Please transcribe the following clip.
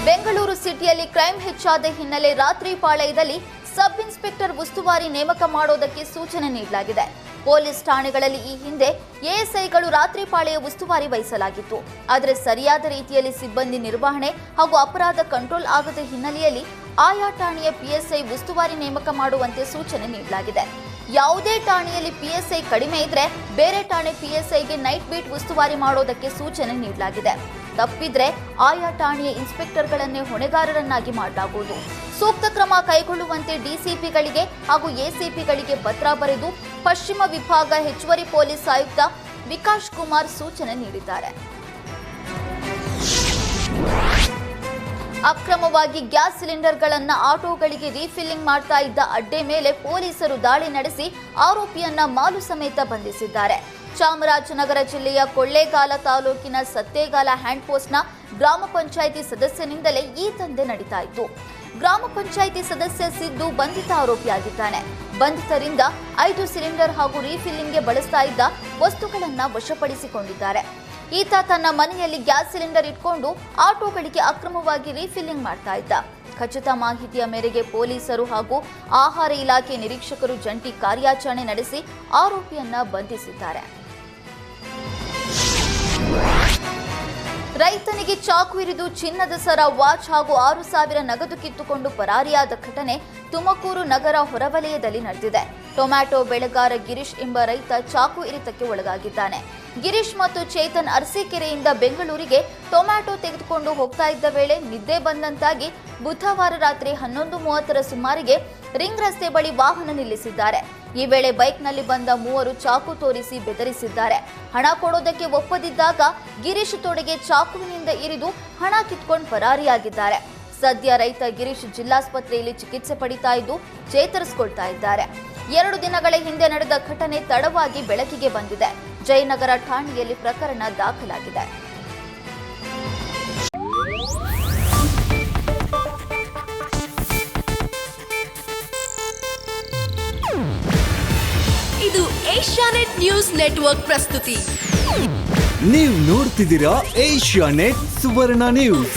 ಬೆಂಗಳೂರು ಸಿಟಿಯಲ್ಲಿ ಕ್ರೈಂ ಹೆಚ್ಚಾದ ಹಿನ್ನೆಲೆ ರಾತ್ರಿ ಪಾಳಯದಲ್ಲಿ ಸಬ್ ಇನ್ಸ್ಪೆಕ್ಟರ್ ಉಸ್ತುವಾರಿ ನೇಮಕ ಮಾಡೋದಕ್ಕೆ ಸೂಚನೆ ನೀಡಲಾಗಿದೆ. ಪೊಲೀಸ್ ಠಾಣೆಗಳಲ್ಲಿ ಈ ಹಿಂದೆ ಎಎಸ್ಐಗಳು ರಾತ್ರಿ ಪಾಳೆಯ ಉಸ್ತುವಾರಿ ವಹಿಸಲಾಗಿತ್ತು. ಆದರೆ ಸರಿಯಾದ ರೀತಿಯಲ್ಲಿ ಸಿಬ್ಬಂದಿ ನಿರ್ವಹಣೆ ಹಾಗೂ ಅಪರಾಧ ಕಂಟ್ರೋಲ್ ಆಗದ ಹಿನ್ನೆಲೆಯಲ್ಲಿ ಆಯಾ ಠಾಣೆಯ ಪಿಎಸ್ಐ ಉಸ್ತುವಾರಿ ನೇಮಕ ಮಾಡುವಂತೆ ಸೂಚನೆ ನೀಡಲಾಗಿದೆ. ಯಾವುದೇ ಠಾಣೆಯಲ್ಲಿ ಪಿಎಸ್ಐ ಕಡಿಮೆ ಇದ್ರೆ ಬೇರೆ ಠಾಣೆ ಪಿಎಸ್ಐಗೆ ನೈಟ್ ಬೀಟ್ ಉಸ್ತುವಾರಿ ಮಾಡೋದಕ್ಕೆ ಸೂಚನೆ ನೀಡಲಾಗಿದೆ. ತಪ್ಪಿದ್ರೆ ಆಯಾ ಠಾಣೆಯ ಇನ್ಸ್ಪೆಕ್ಟರ್ಗಳನ್ನೇ ಹೊಣೆಗಾರರನ್ನಾಗಿ ಮಾಡಲಾಗುವುದು. ಸೂಕ್ತ ಕ್ರಮ ಕೈಗೊಳ್ಳುವಂತೆ ಡಿಸಿಪಿಗಳಿಗೆ ಹಾಗೂ ಎಸಿಪಿಗಳಿಗೆ ಪತ್ರ ಬರೆದು ಪಶ್ಚಿಮ ವಿಭಾಗ ಹೆಚ್ಚುವರಿ ಪೊಲೀಸ್ ಆಯುಕ್ತ ವಿಕಾಸ್ ಕುಮಾರ್ ಸೂಚನೆ ನೀಡಿದ್ದಾರೆ. ಅಕ್ರಮವಾಗಿ ಗ್ಯಾಸ್ ಸಿಲಿಂಡರ್ಗಳನ್ನು ಆಟೋಗಳಿಗೆ ರೀಫಿಲ್ಲಿಂಗ್ ಮಾಡ್ತಾ ಇದ್ದ ಅಡ್ಡೆ ಮೇಲೆ ಪೊಲೀಸರು ದಾಳಿ ನಡೆಸಿ ಆರೋಪಿಯನ್ನ ಮಾಲು ಸಮೇತ ಬಂಧಿಸಿದ್ದಾರೆ. ಚಾಮರಾಜನಗರ ಜಿಲ್ಲೆಯ ಕೊಳ್ಳೇಗಾಲ ತಾಲೂಕಿನ ಸತ್ತೇಗಾಲ ಹ್ಯಾಂಡ್ ಪೋಸ್ಟ್ನ ಗ್ರಾಮ ಪಂಚಾಯಿತಿ ಸದಸ್ಯನಿಂದಲೇ ಈ ದಂಧೆ ನಡೀತಾ ಇತ್ತು. ಗ್ರಾಮ ಪಂಚಾಯಿತಿ ಸದಸ್ಯ ಸಿದ್ದು ಬಂಧಿತ ಆರೋಪಿಯಾಗಿದ್ದಾನೆ. ಬಂಧಿತರಿಂದ 5 ಸಿಲಿಂಡರ್ ಹಾಗೂ ರೀಫಿಲ್ಲಿಂಗ್ಗೆ ಬಳಸ್ತಾ ಇದ್ದ ವಸ್ತುಗಳನ್ನು ವಶಪಡಿಸಿಕೊಂಡಿದ್ದಾರೆ. ಈತ ತನ್ನ ಮನೆಯಲ್ಲಿ ಗ್ಯಾಸ್ ಸಿಲಿಂಡರ್ ಇಟ್ಕೊಂಡು ಆಟೋಗಳಿಗೆ ಅಕ್ರಮವಾಗಿ ರೀಫಿಲ್ಲಿಂಗ್ ಮಾಡ್ತಾ ಇದ್ದ. ಖಚಿತ ಮಾಹಿತಿಯ ಮೇರೆಗೆ ಪೊಲೀಸರು ಹಾಗೂ ಆಹಾರ ಇಲಾಖೆ ನಿರೀಕ್ಷಕರು ಜಂಟಿ ಕಾರ್ಯಾಚರಣೆ ನಡೆಸಿ ಆರೋಪಿಯನ್ನ ಬಂಧಿಸಿದ್ದಾರೆ. ರೈತನಿಗೆ ಚಾಕು ಇರಿದು ಚಿನ್ನದ ಸರ, ವಾಚ್ ಹಾಗೂ 6,000 ನಗದು ಕಿತ್ತುಕೊಂಡು ಪರಾರಿಯಾದ ಘಟನೆ ತುಮಕೂರು ನಗರ ಹೊರವಲಯದಲ್ಲಿ ನಡೆದಿದೆ. ಟೊಮ್ಯಾಟೊ ಬೆಳೆಗಾರ ಗಿರೀಶ್ ಎಂಬ ರೈತ ಚಾಕು ಇರಿತಕ್ಕೆ ಒಳಗಾಗಿದ್ದಾನೆ. ಗಿರೀಶ್ ಮತ್ತು ಚೇತನ್ ಅರಸೀಕೆರೆಯಿಂದ ಬೆಂಗಳೂರಿಗೆ ಟೊಮ್ಯಾಟೊ ತೆಗೆದುಕೊಂಡು ಹೋಗ್ತಾ ಇದ್ದ ವೇಳೆ ನಿದ್ದೆ ಬಂದಂತಾಗಿ ಬುಧವಾರ ರಾತ್ರಿ 11:30ರ ಸುಮಾರಿಗೆ ರಿಂಗ್ ರಸ್ತೆ ಬಳಿ ವಾಹನ ನಿಲ್ಲಿಸಿದ್ದಾರೆ. ಈ ವೇಳೆ ಬೈಕ್ನಲ್ಲಿ ಬಂದ 3 ಚಾಕು ತೋರಿಸಿ ಬೆದರಿಸಿದ್ದಾರೆ. ಹಣ ಕೊಡೋದಕ್ಕೆ ಒಪ್ಪದಿದ್ದಾಗ ಗಿರೀಶ್ ತೊಡೆಗೆ ಚಾಕುವಿನಿಂದ ಇರಿದು ಹಣ ಕಿತ್ಕೊಂಡು ಪರಾರಿಯಾಗಿದ್ದಾರೆ. ಸದ್ಯ ರೈತ ಗಿರೀಶ್ ಜಿಲ್ಲಾಸ್ಪತ್ರೆಯಲ್ಲಿ ಚಿಕಿತ್ಸೆ ಪಡಿತಾ ಇದ್ದು ಚೇತರಿಸಿಕೊಳ್ತಾ ಇದ್ದಾರೆ. 2 ದಿನಗಳ ಹಿಂದೆ ನಡೆದ ಘಟನೆ ತಡವಾಗಿ ಬೆಳಕಿಗೆ ಬಂದಿದೆ. ಜಯನಗರ ಠಾಣೆಯಲ್ಲಿ ಪ್ರಕರಣ ದಾಖಲಾಗಿದೆ. ಇದು ಏಷ್ಯಾನೆಟ್ ನ್ಯೂಸ್ ನೆಟ್ವರ್ಕ್ ಪ್ರಸ್ತುತಿ. ನೀವು ನೋಡ್ತಿದ್ದೀರಾ ಏಷ್ಯಾನೆಟ್ ಸುವರ್ಣ ನ್ಯೂಸ್.